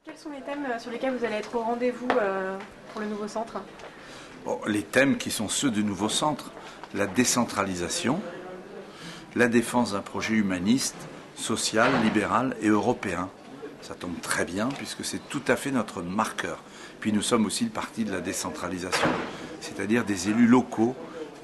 Quels sont les thèmes sur lesquels vous allez être au rendez-vous pour le nouveau centre? Bon, les thèmes qui sont ceux du nouveau centre, la décentralisation, la défense d'un projet humaniste, social, libéral et européen. Ça tombe très bien puisque c'est tout à fait notre marqueur. Puis nous sommes aussi le parti de la décentralisation, c'est-à-dire des élus locaux.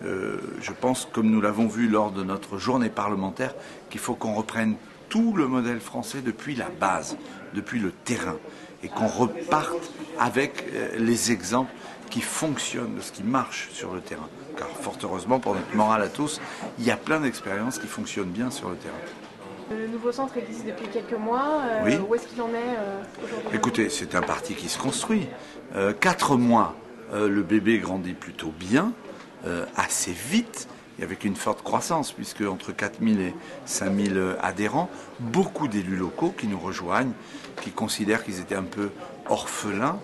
Je pense, comme nous l'avons vu lors de notre journée parlementaire, qu'il faut qu'on reprenne tout le modèle français depuis la base, depuis le terrain, et qu'on reparte avec les exemples qui fonctionnent, de ce qui marche sur le terrain. Car fort heureusement, pour notre morale à tous, il y a plein d'expériences qui fonctionnent bien sur le terrain. Le nouveau centre existe depuis quelques mois. Oui. Où est-ce qu'il en est aujourd'hui? Écoutez, c'est un parti qui se construit. 4 mois, le bébé grandit plutôt bien, assez vite, et avec une forte croissance, puisque entre 4000 et 5000 adhérents, beaucoup d'élus locaux qui nous rejoignent, qui considèrent qu'ils étaient un peu orphelins,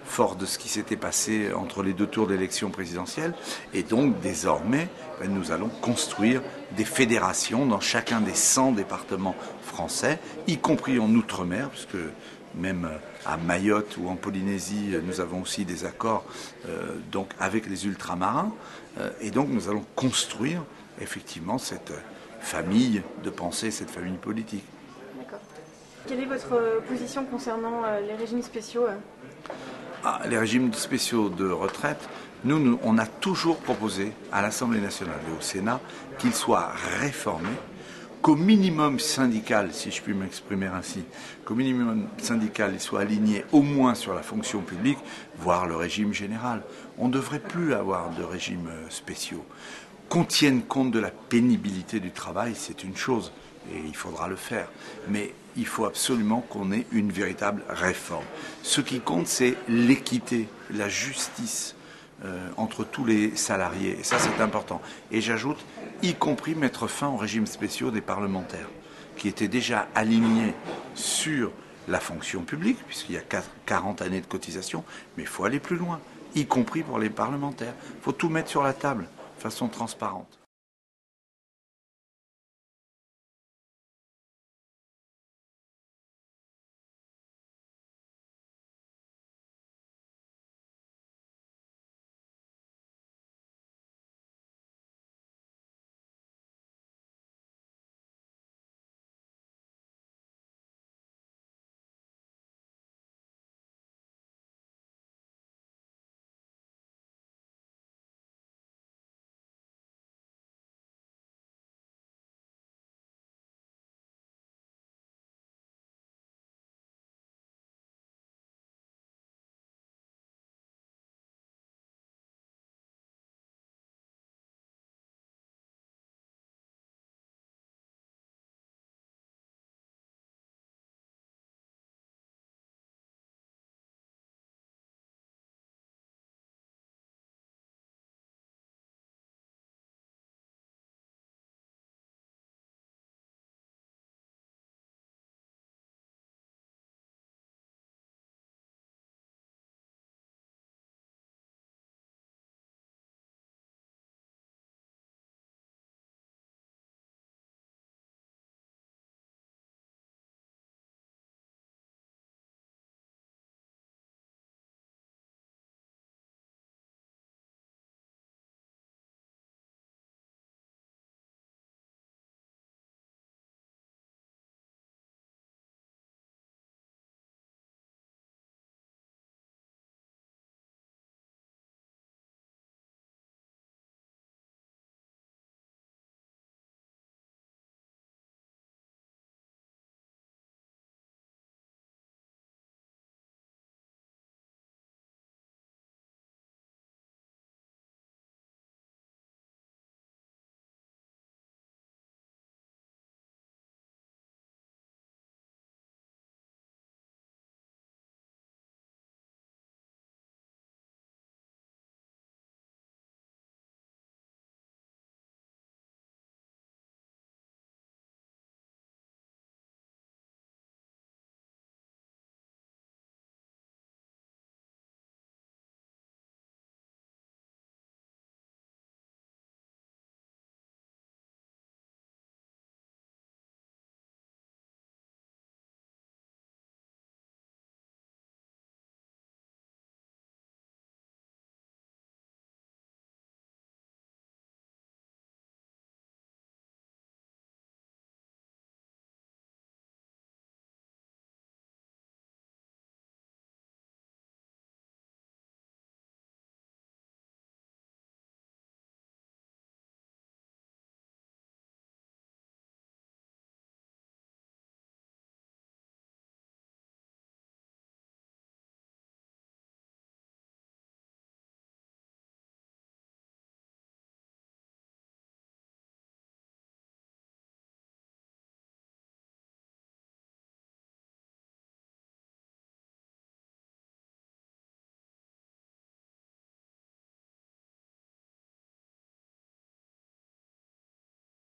fort de ce qui s'était passé entre les deux tours d'élection présidentielle. Et donc, désormais, nous allons construire des fédérations dans chacun des 100 départements français, y compris en Outre-mer, puisque même à Mayotte ou en Polynésie, nous avons aussi des accords donc avec les ultramarins. Et donc, nous allons construire effectivement cette famille de pensée, cette famille politique. D'accord. Quelle est votre position concernant les régimes spéciaux? Les régimes spéciaux de retraite, nous, on a toujours proposé à l'Assemblée nationale et au Sénat qu'ils soient réformés, qu'au minimum syndical, si je puis m'exprimer ainsi, qu'au minimum syndical, ils soient alignés au moins sur la fonction publique, voire le régime général. On ne devrait plus avoir de régimes spéciaux. Qu'on tienne compte de la pénibilité du travail, c'est une chose, et il faudra le faire. Mais il faut absolument qu'on ait une véritable réforme. Ce qui compte, c'est l'équité, la justice entre tous les salariés. Et ça, c'est important. Et j'ajoute, y compris mettre fin aux régimes spéciaux des parlementaires, qui étaient déjà alignés sur la fonction publique, puisqu'il y a 40 années de cotisation, mais il faut aller plus loin, y compris pour les parlementaires. Il faut tout mettre sur la table de façon transparente.